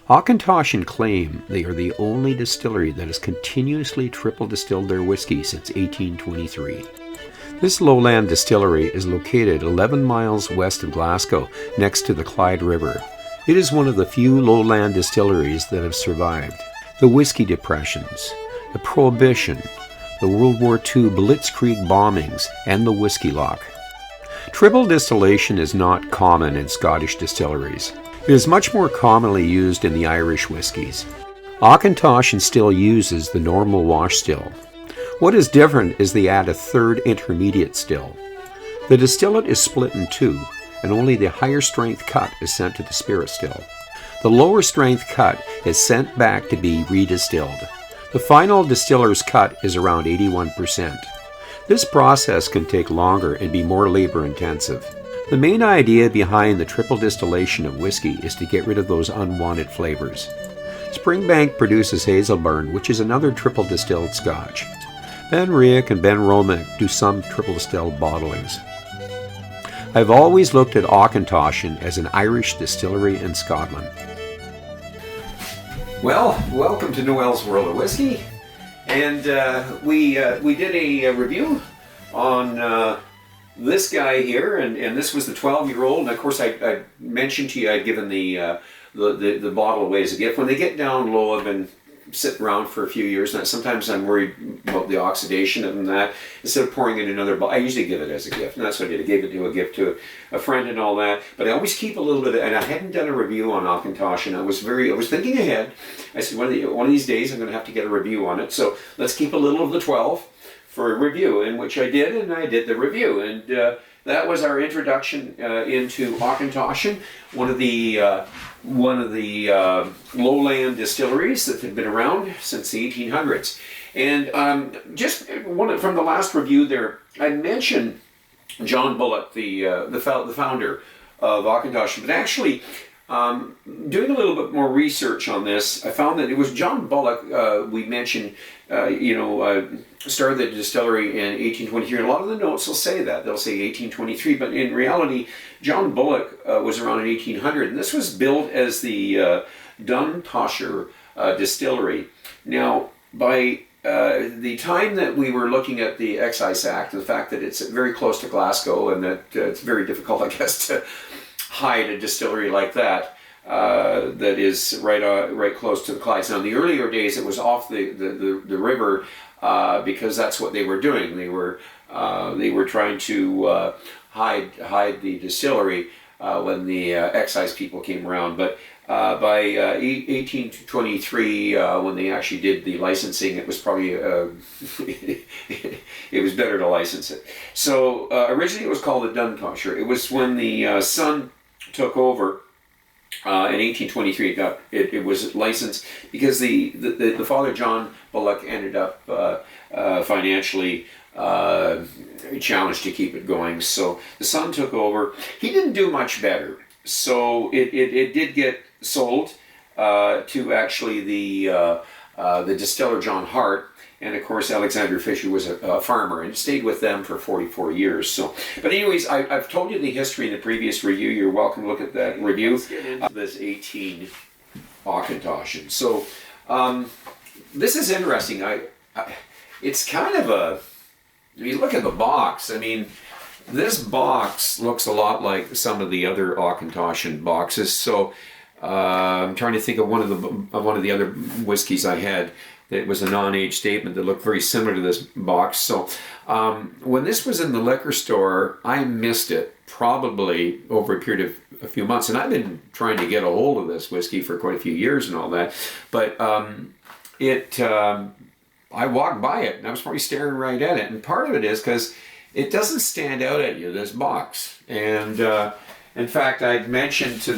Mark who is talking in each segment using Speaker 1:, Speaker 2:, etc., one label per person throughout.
Speaker 1: Auchentoshan claim they are the only distillery that has continuously triple distilled their whiskey since 1823. This lowland distillery is located 11 miles west of Glasgow, next to the Clyde River. It is one of the few lowland distilleries that have survived the whiskey depressions, the Prohibition, the World War II Blitzkrieg bombings, and the whiskey lock. Triple distillation is not common in Scottish distilleries. It is much more commonly used in the Irish whiskies. Auchentoshan still uses the normal wash still. What is different is they add a third intermediate still. The distillate is split in two, and only the higher strength cut is sent to the spirit still. The lower strength cut is sent back to be redistilled. The final distiller's cut is around 81%. This process can take longer and be more labor intensive. The main idea behind the triple distillation of whiskey is to get rid of those unwanted flavors. Springbank produces Hazelburn, which is another triple distilled scotch. Ben Riach and Ben Romick do some triple distilled bottlings. I've always looked at Auchentoshan as an Irish distillery in Scotland. Well, welcome to Noel's World of Whiskey, and we did a review on this guy here, and this was the 12-year-old, and of course I mentioned to you I'd given the bottle away as a gift. When they get down low, I've been sitting around for a few years, and sometimes I'm worried about the oxidation and that. Instead of pouring in another bottle, I usually give it as a gift, and that's what I did. I gave it to a gift to a friend and all that, but I always keep a little bit of, and I hadn't done a review on Auchentoshan. I was thinking ahead. I said one of these days I'm going to have to get a review on it, so let's keep a little of the 12 for a review, in which I did, and I did the review, and that was our introduction into Auchentoshan, one of the lowland distilleries that had been around since the 1800s. And just one from the last review there, I mentioned John Bullock, the founder of Auchentoshan, but actually doing a little bit more research on this, I found that it was John Bullock. We mentioned, started the distillery in 1823. And a lot of the notes will say that. They'll say 1823, but in reality, John Bullock was around in 1800, and this was built as the Dundtoshire distillery. Now, by the time that we were looking at the Excise Act, the fact that it's very close to Glasgow, and that it's very difficult, I guess, to hide a distillery like that, that is right close to the Clyde. Now, in the earlier days, it was off the river because that's what they were doing. They were trying to hide the distillery when the excise people came around. But by 1823, when they actually did the licensing, it was probably it was better to license it. So originally, it was called the Dundtoshire. It was when the son took over. In 1823, it was licensed because the father, John Bullock, ended up financially challenged to keep it going. So the son took over. He didn't do much better. So it did get sold to actually the distiller John Hart. And of course, Alexander Fisher was a farmer and stayed with them for 44 years. So, but anyways, I've told you the history in the previous review. You're welcome to look at that review. This 18 Auchentoshan. So, this is interesting. It's kind of a. If you look at the box, I mean, this box looks a lot like some of the other Auchentoshan boxes. So, I'm trying to think of one of the other whiskeys I had. It was a non-age statement that looked very similar to this box. So when this was in the liquor store, I missed it probably over a period of a few months. And I've been trying to get a hold of this whiskey for quite a few years and all that. But I walked by it and I was probably staring right at it. And part of it is because it doesn't stand out at you, this box. And in fact, I'd mentioned to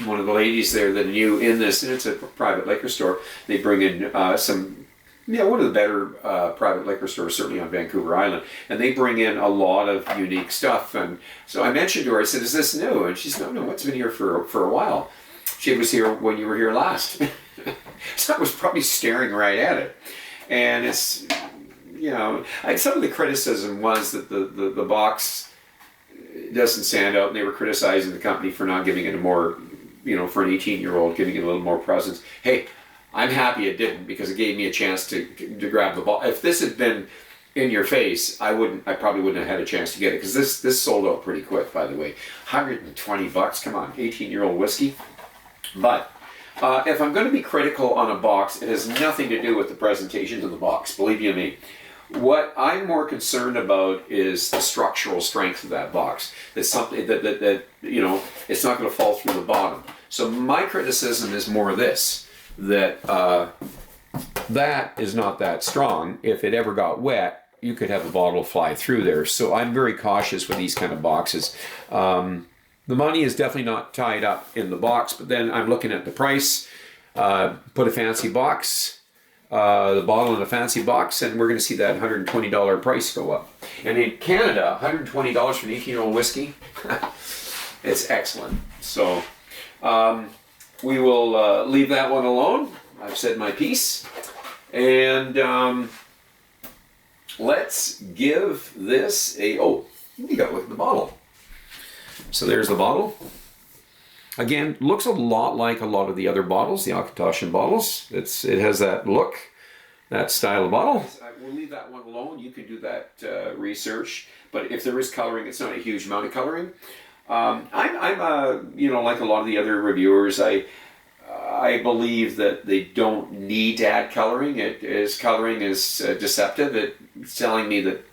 Speaker 1: one of the ladies there that knew in this, and it's a private liquor store, they bring in one of the better private liquor stores, certainly on Vancouver Island, and they bring in a lot of unique stuff. And so I mentioned to her, I said, "Is this new?" And she said, "No, it's been here for a while. She was here when you were here last." So I was probably staring right at it. And it's, some of the criticism was that the box doesn't stand out, and they were criticizing the company for not giving it a more, for an 18-year-old, giving it a little more presence. Hey, I'm happy it didn't, because it gave me a chance to grab the ball. If this had been in your face, I probably wouldn't have had a chance to get it, because this sold out pretty quick, by the way. $120, come on, 18-year-old whiskey. But if I'm going to be critical on a box, it has nothing to do with the presentation of the box, believe you me. What I'm more concerned about is the structural strength of that box. That's something that it's not going to fall through the bottom. So my criticism is more this, that that is not that strong. If it ever got wet, you could have a bottle fly through there. So I'm very cautious with these kind of boxes. The money is definitely not tied up in the box, but then I'm looking at the price. Put a fancy box, the bottle in a fancy box, and we're going to see that $120 price go up. And in Canada, $120 for an 18-year-old whiskey, it's excellent. So we will leave that one alone. I've said my piece. And let's give this a, we got to look at the bottle. So there's the bottle. Again, looks a lot like a lot of the other bottles, the Auchentoshan bottles. It has that look, that style of bottle. We'll leave that one alone. You can do that research. But if there is coloring, it's not a huge amount of coloring. I'm like a lot of the other reviewers, I believe that they don't need to add coloring. Coloring is deceptive. It's telling me that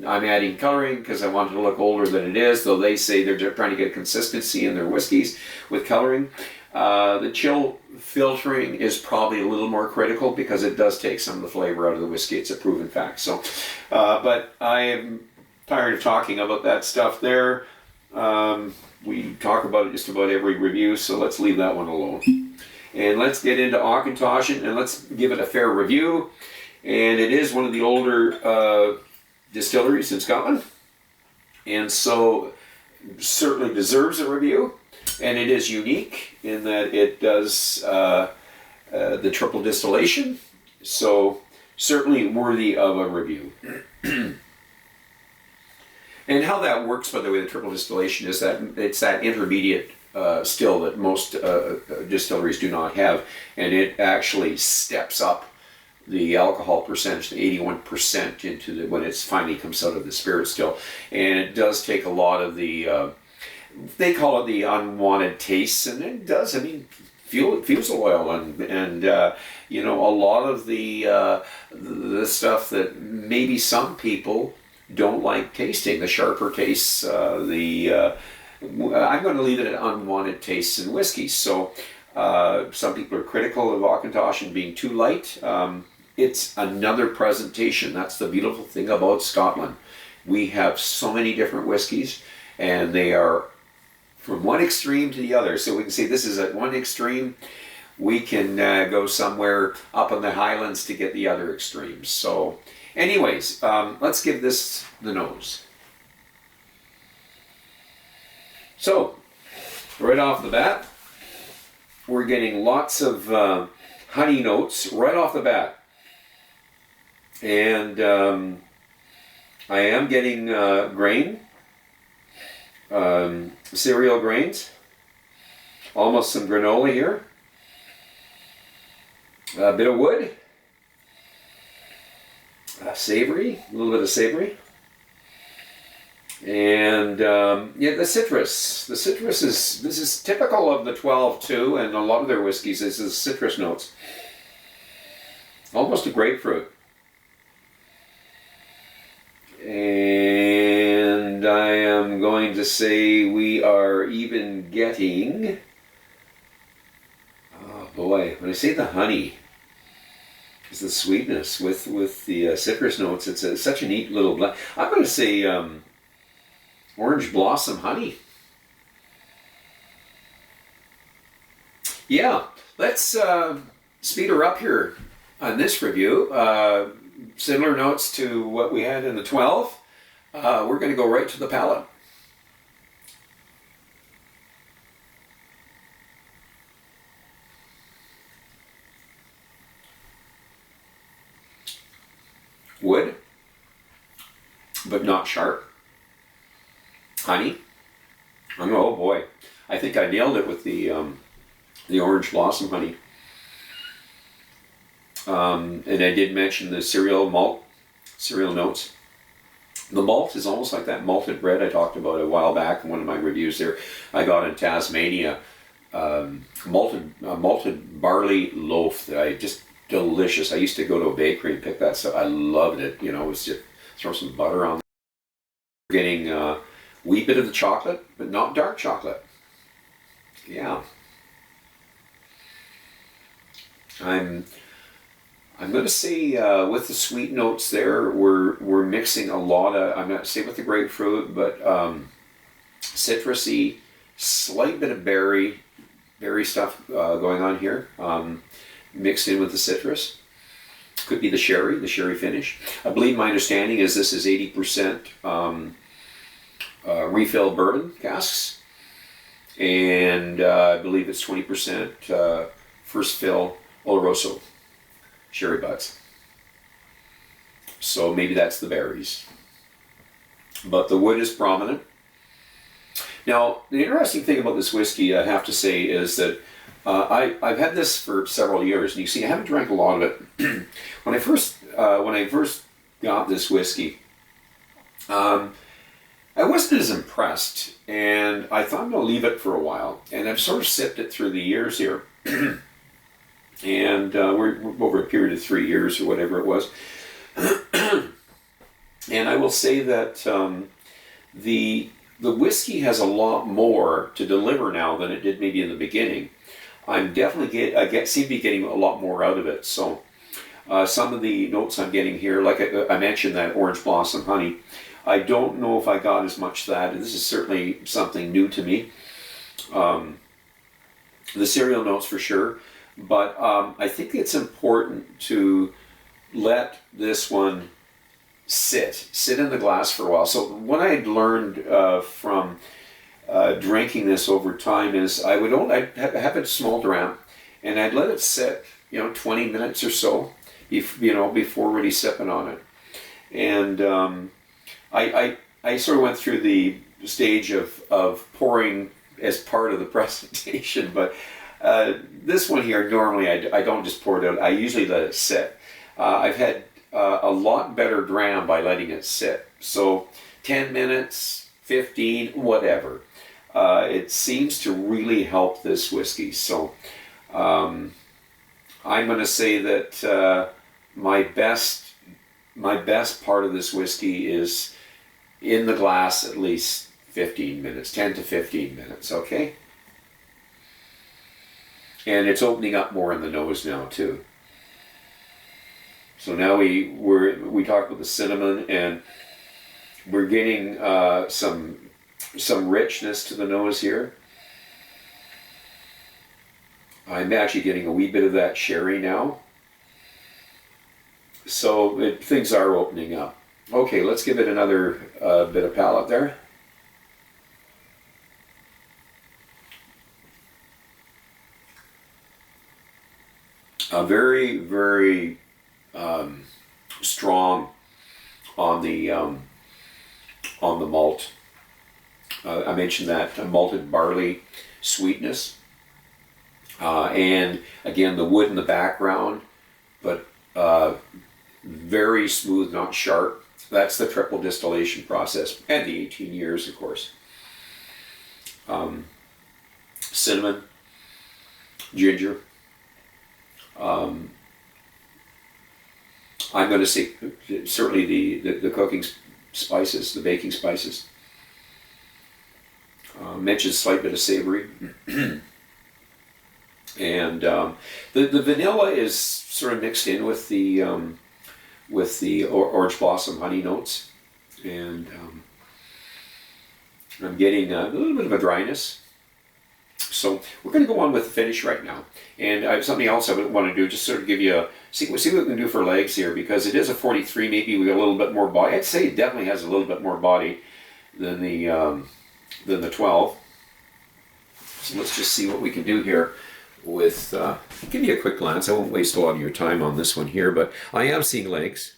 Speaker 1: I'm adding coloring because I want it to look older than it is, though they say they're trying to get consistency in their whiskeys with coloring. The chill filtering is probably a little more critical because it does take some of the flavor out of the whiskey. It's a proven fact. So, but I am tired of talking about that stuff there. We talk about it just about every review, so let's leave that one alone. And let's get into Auchentoshan and let's give it a fair review. And it is one of the older distilleries in Scotland, and so certainly deserves a review. And it is unique in that it does the triple distillation, so certainly worthy of a review. And how that works, by the way, the triple distillation is that it's that intermediate still that most distilleries do not have, and it actually steps up the alcohol percentage to 81% into when it finally comes out of the spirit still. And it does take a lot of the, they call it the unwanted tastes, and it does, fusel oil and a lot of the stuff that maybe some people don't like tasting, the sharper tastes, I'm going to leave it at unwanted tastes in whiskey. So some people are critical of Auchentoshan being too light. It's another presentation. That's the beautiful thing about Scotland. We have so many different whiskies, and they are from one extreme to the other. So we can say this is at one extreme. We can go somewhere up in the Highlands to get the other extremes. So anyways, let's give this the nose. So right off the bat, we're getting lots of honey notes right off the bat. And I am getting grain, cereal grains, almost some granola here, a bit of wood, savory, a little bit of savory, and the citrus. The citrus this is typical of the 12-2 and a lot of their whiskeys. This is citrus notes, almost a grapefruit. And I am going to say we are even getting, oh boy, when I say the honey, is the sweetness with the citrus notes. It's such a neat little blend. I'm going to say orange blossom honey. Yeah, let's speed her up here on this review. Similar notes to what we had in the 12. We're going to go right to the palate. Wood, but not sharp. Honey. Oh boy, I think I nailed it with the the orange blossom honey. And I did mention the cereal notes. The malt is almost like that malted bread I talked about a while back in one of my reviews there. I got in Tasmania, malted barley loaf that I just delicious. I used to go to a bakery and pick that stuff. I loved it. You know, it was just throw some butter on. Getting a wee bit of the chocolate, but not dark chocolate. Yeah. I'm going to say with the sweet notes there, we're mixing a lot of, I'm not say with the grapefruit, but citrusy, slight bit of berry stuff going on here, mixed in with the citrus. Could be the sherry finish. I believe my understanding is this is 80% refill bourbon casks, and I believe it's 20% first fill Oloroso sherry butts. So maybe that's the berries. But the wood is prominent. Now, the interesting thing about this whiskey, I have to say, is that I've had this for several years, and you see, I haven't drank a lot of it. When I first got this whiskey, I wasn't as impressed, and I thought I'm going to leave it for a while. And I've sort of sipped it through the years here. And we're over a period of 3 years or whatever it was. And I will say that the whiskey has a lot more to deliver now than it did maybe in the beginning. I'm definitely seem to be getting a lot more out of it. So some of the notes I'm getting here, like I mentioned, that orange blossom honey. I don't know if I got as much of that, and this is certainly something new to me. The cereal notes for sure. But I think it's important to let this one sit in the glass for a while. So what I had learned from drinking this over time is I'd have a small dram, and I'd let it sit, 20 minutes or so, before really sipping on it. And I sort of went through the stage of pouring as part of the presentation, but this one here, normally I don't just pour it out. I usually let it sit. I've had a lot better dram by letting it sit. So 10 minutes, 15, whatever. It seems to really help this whiskey. So I'm going to say that my best part of this whiskey is in the glass at least 15 minutes, 10 to 15 minutes, okay? And it's opening up more in the nose now too. So now we talked about the cinnamon, and we're getting some richness to the nose here. I'm actually getting a wee bit of that sherry now. So things are opening up. Okay, let's give it another bit of palate there. Very, very strong on the malt. I mentioned that malted barley sweetness, and again the wood in the background, but very smooth, not sharp. That's the triple distillation process, and the 18 years, of course. Cinnamon, ginger. I'm going to say certainly the cooking spices, the baking spices. Mentioned a slight bit of savory. And the vanilla is sort of mixed in with the orange blossom honey notes. And I'm getting a little bit of a dryness. So we're going to go on with the finish right now. And something else I would want to do, just sort of give you see what we can do for legs here, because it is a 43. Maybe we got a little bit more body. I'd say it definitely has a little bit more body than the 12. So let's just see what we can do here with. Give you a quick glance. I won't waste a lot of your time on this one here, but I am seeing legs.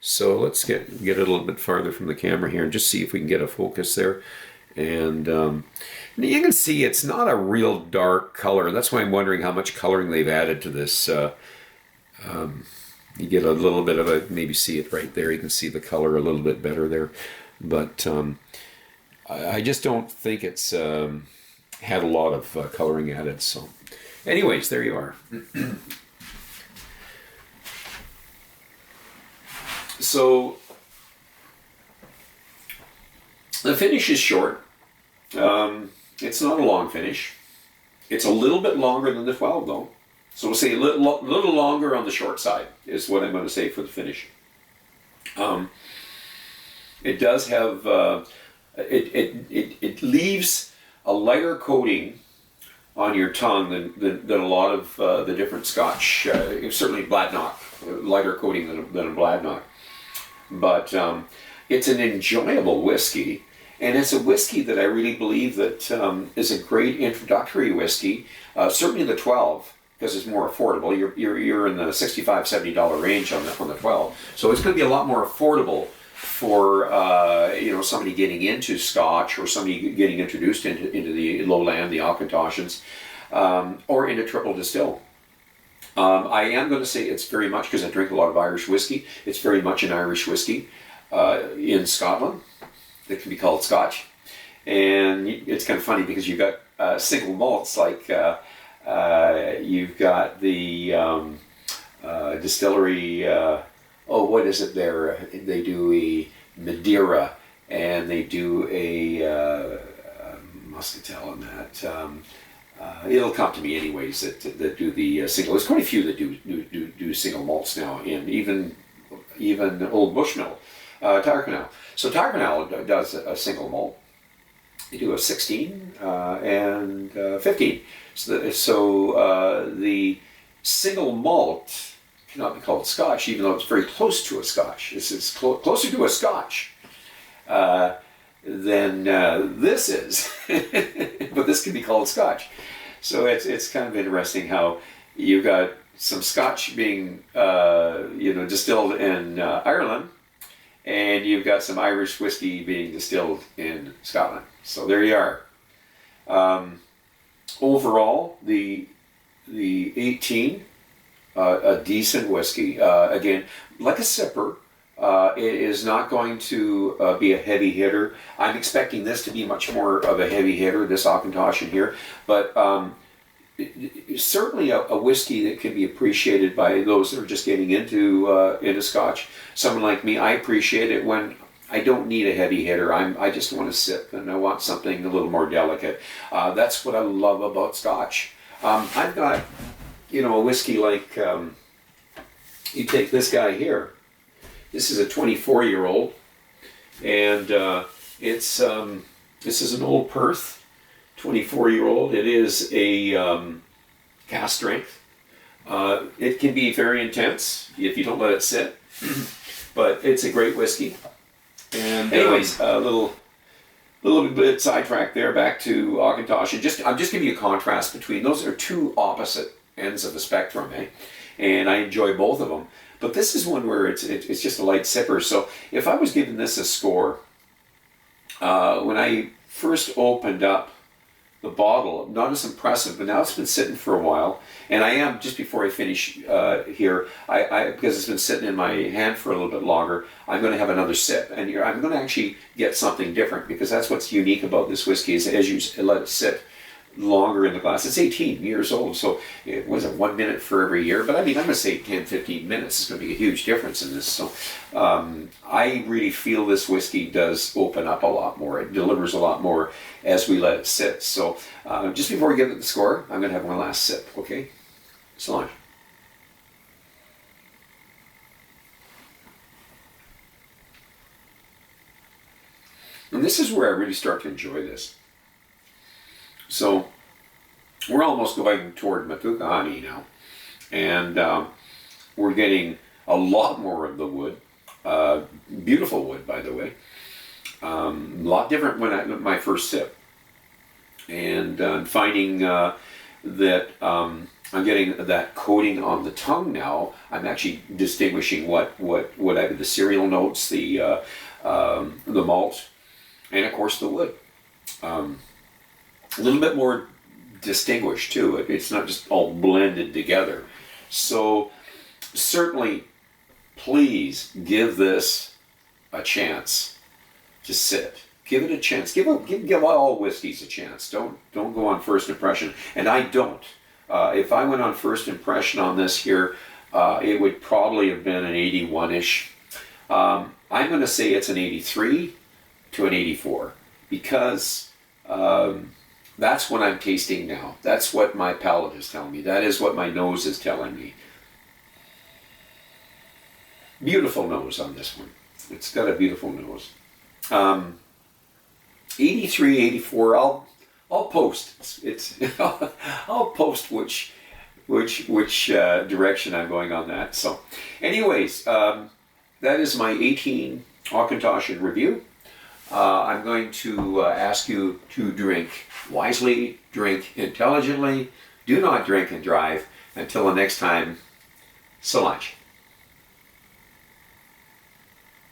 Speaker 1: So let's get it a little bit farther from the camera here and just see if we can get a focus there. And you can see it's not a real dark color. That's why I'm wondering how much coloring they've added to this. You get a little bit of a, maybe see it right there. You can see the color a little bit better there. But I just don't think it's had a lot of coloring added. So anyways, there you are. So the finish is short. It's not a long finish. It's a little bit longer than the 12 though. So we'll say a little longer on the short side is what I'm going to say for the finish. It does have, it leaves a lighter coating on your tongue than a lot of the different Scotch, certainly Bladnoch, lighter coating than a Bladnoch. But it's an enjoyable whiskey, and it's a whiskey that I really believe that is a great introductory whiskey, certainly the 12, because it's more affordable. You're in the $65-$70 range on the 12, so it's going to be a lot more affordable for somebody getting into Scotch or somebody getting introduced into the lowland, the Auchentoshan's, or into triple distill. I am going to say it's very much, because I drink a lot of Irish whiskey, it's very much an Irish whiskey in Scotland. It can be called Scotch, and it's kind of funny because you've got single malts like. You've got the distillery, what is it there? They do a Madeira, and they do a Muscatel and that. It'll come to me anyways that do the single. There's quite a few that do single malts now, and even Old Bushmill, Tyrconnell. So Tyrconnell does a single malt. They do a 16 and 15. So the single malt cannot be called Scotch, even though it's very close to a Scotch. This is closer to a Scotch than this is, but this can be called Scotch. So it's kind of interesting how you've got some Scotch being distilled in Ireland, and you've got some Irish whiskey being distilled in Scotland. So there you are. Overall, the 18, a decent whiskey. Again, like a sipper, it is not going to be a heavy hitter. I'm expecting this to be much more of a heavy hitter, this Auchentoshan here, but certainly a whiskey that can be appreciated by those that are just getting into Scotch. Someone like me, I appreciate it when I don't need a heavy hitter. I just want to sip, and I want something a little more delicate. That's what I love about Scotch. I've got, a whiskey like, you take this guy here. This is a 24-year-old, and this is an old Perth, 24-year-old. It is a cask strength. It can be very intense if you don't let it sit, but it's a great whiskey. And anyways, a little bit sidetracked there, back to Auchentoshan. I'm just giving you a contrast between those. Are two opposite ends of the spectrum, and I enjoy both of them. But this is one where it's just a light sipper. So if I was giving this a score, when I first opened up the bottle, not as impressive, but now it's been sitting for a while, and I am, just before I finish here, because it's been sitting in my hand for a little bit longer, I'm going to have another sip, and I'm going to actually get something different, because that's what's unique about this whiskey, is as you let it sit longer in the glass. It's 18 years old, so it was 1 minute for every year, but I mean, I'm going to say 10-15 minutes is going to be a huge difference in this. So I really feel this whiskey does open up a lot more. It delivers a lot more as we let it sit. So just before we get to the score, I'm going to have one last sip, okay? So long. And this is where I really start to enjoy this. So we're almost going toward Matukahani now, and we're getting a lot more of the wood. Beautiful wood, by the way. A lot different when my first sip, and I'm finding that I'm getting that coating on the tongue now. I'm actually distinguishing what the cereal notes, the malt, and of course the wood. a little bit more distinguished too. It's not just all blended together. So certainly, please give this a chance to sit. Give it a chance. Give all whiskeys a chance. Don't go on first impression. And I don't. If I went on first impression on this here, it would probably have been an 81-ish. I'm going to say it's an 83 to an 84 because that's what I'm tasting now. That's what my palate is telling me. That is what my nose is telling me. Beautiful nose on this one. It's got a beautiful nose. 83, 84. I'll post. I'll post which direction I'm going on that. So, anyways, that is my 18 Auchentoshan review. I'm going to ask you to drink wisely, drink intelligently. Do not drink and drive. Until the next time, so much.